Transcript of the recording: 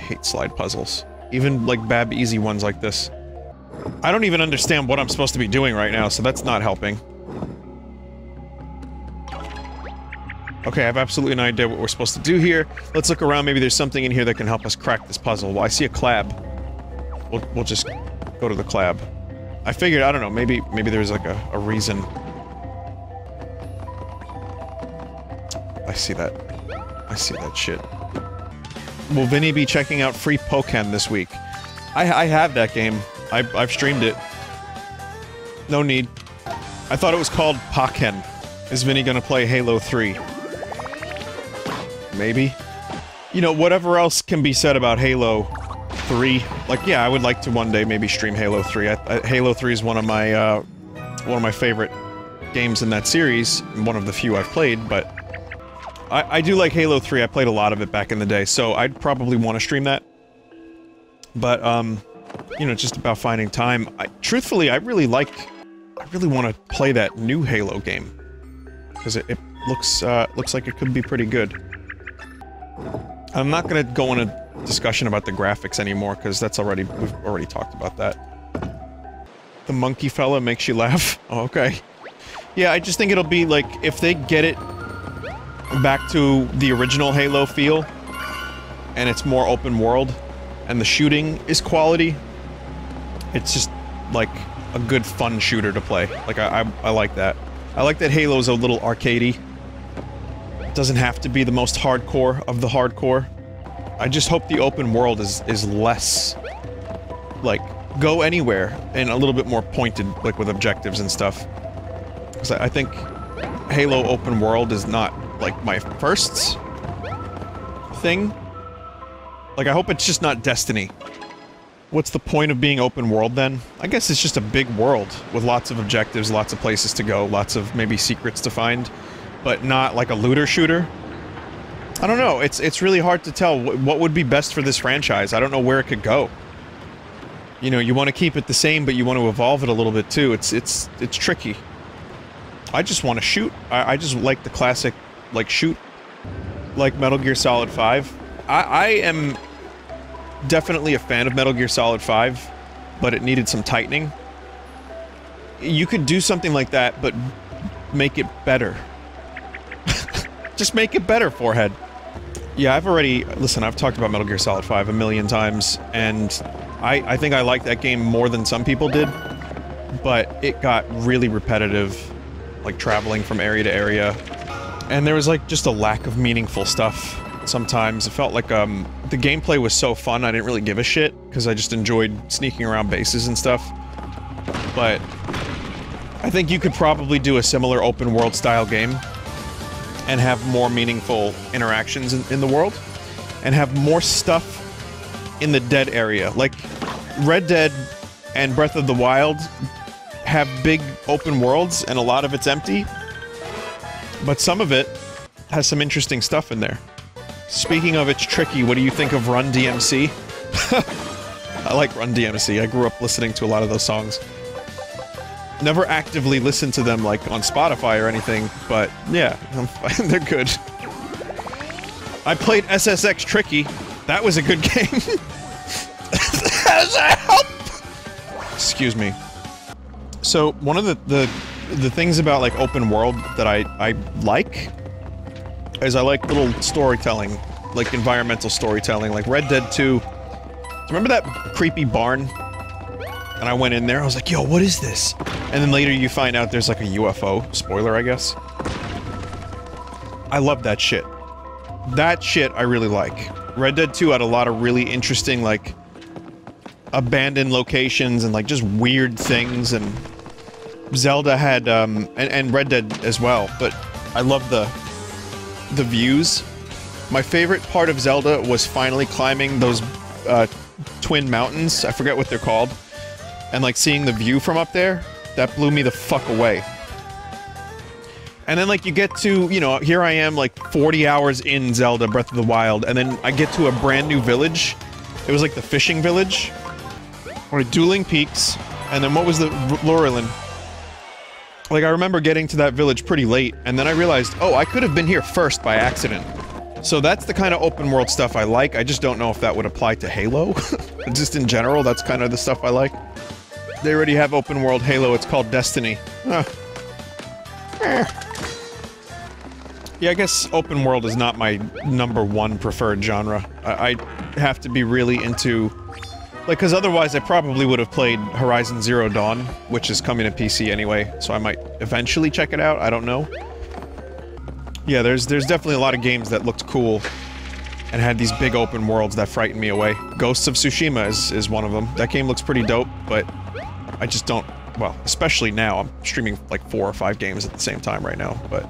hate slide puzzles. Even, like, bad easy ones like this. I don't even understand what I'm supposed to be doing right now, so that's not helping. Okay, I have absolutely no idea what we're supposed to do here. Let's look around, maybe there's something in here that can help us crack this puzzle. Well, I see a clab. We'll just go to the clab. I figured, I don't know, maybe there's like a reason. I see that. I see that shit. Will Vinny be checking out free Pokken this week? I have that game. I've streamed it. No need. I thought it was called Pokken. Is Vinny gonna play Halo 3? Maybe. You know, whatever else can be said about Halo 3, like, yeah, I would like to one day maybe stream Halo 3. Halo 3 is one of my favorite games in that series, one of the few I've played, but I do like Halo 3, I played a lot of it back in the day, so I'd probably want to stream that. But, you know, it's just about finding time. Truthfully, I really want to play that new Halo game. Because it looks like it could be pretty good. I'm not gonna go in a discussion about the graphics anymore, because we've already talked about that. The monkey fella makes you laugh? Oh, okay. Yeah, I just think it'll be like, if they get it back to the original Halo feel, and it's more open world, and the shooting is quality, it's just, like, a good fun shooter to play. Like, I like that. I like that Halo's a little arcadey. It doesn't have to be the most hardcore of the hardcore. I just hope the open world is less, like, go anywhere, and a little bit more pointed, like, with objectives and stuff. Because I think Halo open world is not, like, my first thing. Like, I hope it's just not Destiny. What's the point of being open world, then? I guess it's just a big world, with lots of objectives, lots of places to go, lots of, maybe, secrets to find, but not like a looter-shooter. I don't know, it's really hard to tell what would be best for this franchise. I don't know where it could go. You know, you want to keep it the same, but you want to evolve it a little bit, too. It's tricky. I just want to shoot. I just like the classic, like, shoot. Like Metal Gear Solid 5. I am definitely a fan of Metal Gear Solid 5, but it needed some tightening. You could do something like that, but make it better. Just make it better, Forehead. Yeah, listen, I've talked about Metal Gear Solid 5 a million times, and I think I like that game more than some people did, but it got really repetitive, like traveling from area to area, and there was, like, just a lack of meaningful stuff. Sometimes it felt like, the gameplay was so fun, I didn't really give a shit, because I just enjoyed sneaking around bases and stuff. But I think you could probably do a similar open world style game, and have more meaningful interactions in the world, and have more stuff in the dead area. Like, Red Dead and Breath of the Wild have big open worlds, and a lot of it's empty, but some of it has some interesting stuff in there. Speaking of it's tricky, what do you think of Run DMC? I like Run DMC, I grew up listening to a lot of those songs. Never actively listened to them, like, on Spotify or anything, but, yeah, they're good. I played SSX Tricky. That was a good game. Excuse me. So, one of the things about, like, open world that I like is I like little storytelling, like environmental storytelling, like Red Dead 2. Do you remember that creepy barn? And I went in there, I was like, yo, what is this? And then later you find out there's like a UFO. Spoiler, I guess. I love that shit. That shit I really like. Red Dead 2 had a lot of really interesting, like, abandoned locations and, like, just weird things, and Zelda had, and Red Dead as well, but I love the views. My favorite part of Zelda was finally climbing those, twin mountains, I forget what they're called, and, like, seeing the view from up there, that blew me the fuck away. And then, like, you get to, you know, here I am, like, 40 hours in Zelda Breath of the Wild, and then I get to a brand new village. It was like the fishing village. Or Dueling Peaks, and then what was the Lurelin? Like, I remember getting to that village pretty late, and then I realized, oh, I could have been here first by accident. So that's the kind of open world stuff I like. I just don't know if that would apply to Halo. Just in general, that's kind of the stuff I like. They already have open world Halo, it's called Destiny. Yeah, I guess open world is not my #1 preferred genre. I have to be really into... Like, because otherwise I probably would have played Horizon Zero Dawn, which is coming to PC anyway, so I might eventually check it out, I don't know. Yeah, there's definitely a lot of games that looked cool, and had these big open worlds that frightened me away. Ghosts of Tsushima is one of them. That game looks pretty dope, but I just don't... Well, especially now, I'm streaming like 4 or 5 games at the same time right now, but...